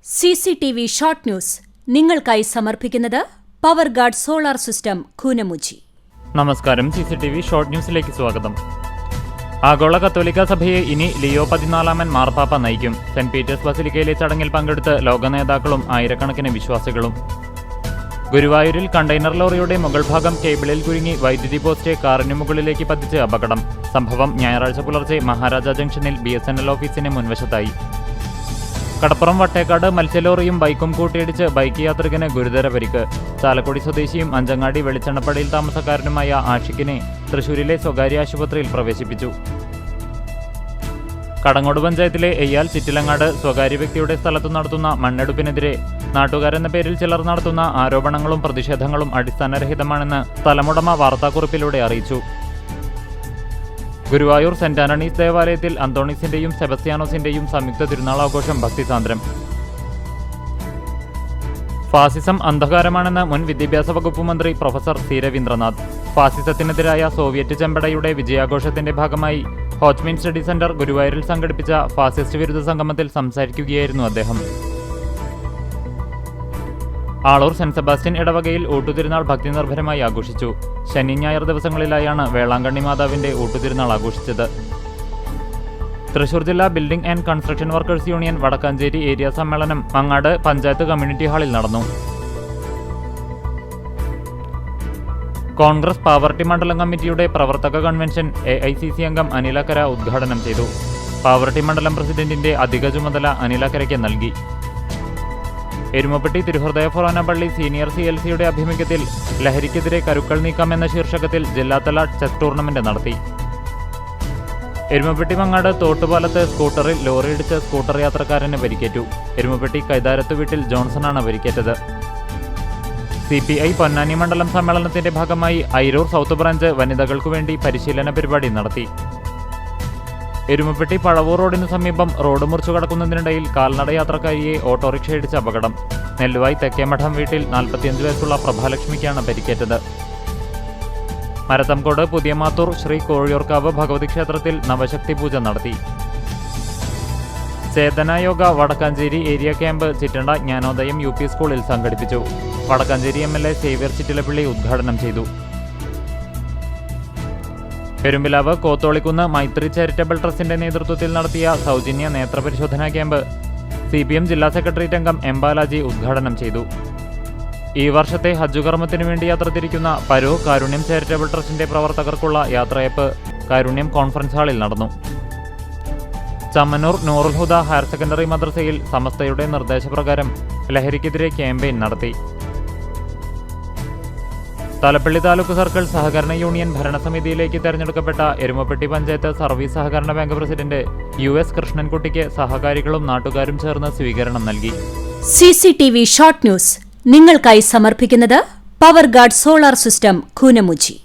CCTV short news നിങ്ങൾക്കായി സമർപ്പിക്കുന്നത് power guard solar system Koonamuchi. നമസ്കാരം. CCTV ഷോർട്ട് ന്യൂസിലേക്ക് സ്വാഗതം. ആഗോള കത്തോലിക്ക സഭയെ ഇനി ലിയോ 14 മാർപ്പാപ്പ നയിക്കും. സെന്റ് പീറ്റേഴ്സ് ബസിലിക്കയിലെ ചടങ്ങിൽ പങ്കെടുത്ത് ലോക നേതാക്കളും ആയിരക്കണക്കിന് വിശ്വാസികളും. ഗുരുവായൂരിൽ കണ്ടെയ്നർ ലോറിയുടെ മുകൾ ഭാഗം കേബിളിൽ കുരുങ്ങി വൈദ്യുതി പോസ്റ്റ് കാറിനു മുകളിലേക്ക് പതിച്ച് അപകടം. സംഭവം ഞായറാഴ്ച പുലർച്ചെ മഹാരാജ ജംഗ്ഷനിൽ BSNL ഓഫീസിന് മുൻവശത്തായി. കടപ്പുറം വട്ടേക്കാട് മത്സ്യലോറിയും ബൈക്കും കൂട്ടിയിടിച്ച് ബൈക്ക് യാത്രികന് ഗുരുതര പരിക്ക്. ചാലക്കുടി സ്വദേശിയും അഞ്ചങ്ങാടി വെളിച്ചെണ്ണപ്പടിയിൽ താമസക്കാരനുമായ ആഷിഖിനെ തൃശൂരിലെ സ്വകാര്യ ആശുപത്രിയിൽ പ്രവേശിപ്പിച്ചു. കടങ്ങോട് പഞ്ചായത്തിലെ എയ്യാൽ ചിറ്റിലങ്ങാട് സ്വകാര്യ വ്യക്തിയുടെ സ്ഥലത്തു നടത്തുന്ന മണ്ണെടുപ്പിനെതിരെ നാട്ടുകാരെന്ന പേരിൽ ചിലർ നടത്തുന്ന ആരോപണങ്ങളും പ്രതിഷേധങ്ങളും അടിസ്ഥാനരഹിതമാണെന്ന് സ്ഥലമുടമ വാർത്താക്കുറിപ്പിലൂടെ അറിയിച്ചു. ഗുരുവായൂർ സെന്റ് ആന്റണീസ് ദേവാലയത്തിൽ അന്തോണീസിന്റെയും സെബസ്ത്യാനോസിന്റെയും സംയുക്ത തിരുനാളാഘോഷം ഭക്തിസാന്ദ്രം. ഫാസിസം അന്ധകാരമാണെന്ന് മുൻ വിദ്യാഭ്യാസ വകുപ്പ് മന്ത്രി പ്രൊഫസർ സി രവീന്ദ്രനാഥ്. ഫാസിസത്തിനെതിരായ സോവിയറ്റ് ചെമ്പടയുടെ വിജയാഘോഷത്തിന്റെ ഭാഗമായി ഹോച്ച്മിൻ സ്റ്റഡി സെന്റർ ഗുരുവായൂരിൽ സംഘടിപ്പിച്ച ഫാസിസ്റ്റ് വിരുദ്ധ സംഗമത്തിൽ സംസാരിക്കുകയായിരുന്നു അദ്ദേഹം. ആളൂർ സെന്റ് സെബാസ്റ്റ്യൻ ഇടവകയിൽ ഊട്ടുതിരുനാൾ ഭക്തിനിർഭരമായി ആഘോഷിച്ചു. ശനി ഞായർ ദിവസങ്ങളിലായാണ് വേളാങ്കണ്ണി മാതാവിന്റെ ഊട്ടുതിരുനാൾ ആഘോഷിച്ചത്. തൃശൂർ ജില്ലാ building and construction workers union Vadakkanchery area സമ്മേളനം മങ്ങാട് പഞ്ചായത്ത് കമ്മ്യൂണിറ്റി ഹാളിൽ നടന്നു. കോൺഗ്രസ് പാവർട്ടി മണ്ഡലം കമ്മിറ്റിയുടെ പ്രവർത്തക കൺവെൻഷൻ AICC അംഗം അനിലക്കര ഉദ്ഘാടനം ചെയ്തു. പാവർട്ടി മണ്ഡലം പ്രസിഡന്റിന്റെ അധിക ചുമതല അനിലക്കരയ്ക്ക് നൽകി. എരുമപ്പെട്ടി തിരുഹൃദയ ഫൊറോന പള്ളി സീനിയർ CLCയുടെ ആഭിമുഖ്യത്തിൽ ലഹരിക്കെതിരെ കരുക്കൾ നീക്കം എന്ന ശീർഷകത്തിൽ ജില്ലാതല ചെസ് ടൂർണമെന്റ് നടത്തി. എരുമപ്പെട്ടി മങ്ങാട് തോട്ടുപാലത്ത് സ്കൂട്ടറിൽ ലോറിയിടിച്ച് സ്കൂട്ടർ യാത്രക്കാരന് പരിക്കേറ്റു. എരുമപ്പെട്ടി കൈതാരത്ത് വീട്ടിൽ ജോൺസണാണ് പരിക്കേറ്റത്. CPI പൊന്നാനി മണ്ഡലം സമ്മേളനത്തിന്റെ ഭാഗമായി അയിരൂർ സൗത്ത് ബ്രാഞ്ച് വനിതകൾക്കു വേണ്ടി പരിശീലന പരിപാടി നടത്തി. എരുമപ്പെട്ടി പഴവൂർ റോഡിനു സമീപം റോഡ് മുറിച്ചു കടക്കുന്നതിനിടയിൽ കാൽനട യാത്രക്കാരിയെ ഓട്ടോറിക്ഷ ഇടിച്ച് അപകടം. നെല്ലുവായി തെക്കേമഠം വീട്ടിൽ 45 വയസ്സുള്ള പ്രഭാലക്ഷ്മിക്കാണ് പരിക്കേറ്റത്. മരത്തംകോട് പുതിയമാത്തൂർ ശ്രീ കോഴിയൂർക്കാവ് ഭഗവതി ക്ഷേത്രത്തിൽ നവശക്തി പൂജ നടത്തി. Chetanayoga Vadakkanchery area camp Chittanda Jnanodayam UP സ്കൂളിൽ സംഘടിപ്പിച്ചു. വടക്കാഞ്ചേരി MLA സേവ്യർ ചിറ്റിലപ്പിള്ളി ഉദ്ഘാടനം ചെയ്തു. പെരുമ്പിലാവ് കോത്തോളിക്കുന്ന് മൈത്രി ചാരിറ്റബിൾ ട്രസ്റ്റിന്റെ നേതൃത്വത്തിൽ നടത്തിയ സൗജന്യ നേത്രപരിശോധനാ ക്യാമ്പ് CPM ജില്ലാ സെക്രട്ടേറിയറ്റ് അംഗം M ബാലാജി ഉദ്ഘാടനം ചെയ്തു. ഈ വർഷത്തെ ഹജ്ജ് കർമ്മത്തിനു വേണ്ടി യാത്ര തിരിക്കുന്ന പരൂർ കാരുണ്യം ചാരിറ്റബിൾ ട്രസ്റ്റിന്റെ പ്രവർത്തകർക്കുള്ള യാത്രയപ്പ് കാരുണ്യം കോൺഫറൻസ് ഹാളിൽ നടന്നു. ചമ്മനൂർ നൂറുൽ ഹുദ ഹയർ സെക്കൻഡറി മദ്രസയിൽ സമസ്തയുടെ നിർദ്ദേശപ്രകാരം ലഹരിക്കെതിരെ ക്യാമ്പയിൻ നടത്തി. തലപ്പള്ളി താലൂക്ക് സർക്കിൾ സഹകരണ യൂണിയൻ ഭരണസമിതിയിലേക്ക് തെരഞ്ഞെടുക്കപ്പെട്ട എരുമപ്പെട്ടി പഞ്ചായത്ത് സർവീസ് സഹകരണ ബാങ്ക് പ്രസിഡന്റ് US കൃഷ്ണൻകുട്ടിക്ക് സഹകാരികളും നാട്ടുകാരും ചേർന്ന് സ്വീകരണം നൽകി. CCTV ഷോർട്ട് ന്യൂസ് നിങ്ങൾക്കായി സമർപ്പിക്കുന്നത് power guard solar system Koonamuchi.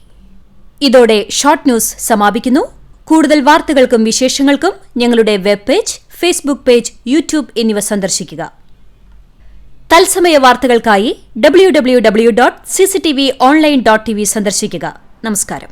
ഇതോടെ ഷോർട്ട് ന്യൂസ് സമാപിക്കുന്നു. കൂടുതൽ വാർത്തകൾക്കും വിശേഷങ്ങൾക്കും ഞങ്ങളുടെ web page, Facebook page, YouTube എന്നിവ സന്ദർശിക്കുക. തത്സമയ വാർത്തകൾക്കായി www.cctv online.tv സന്ദർശിക്കുക. നമസ്കാരം.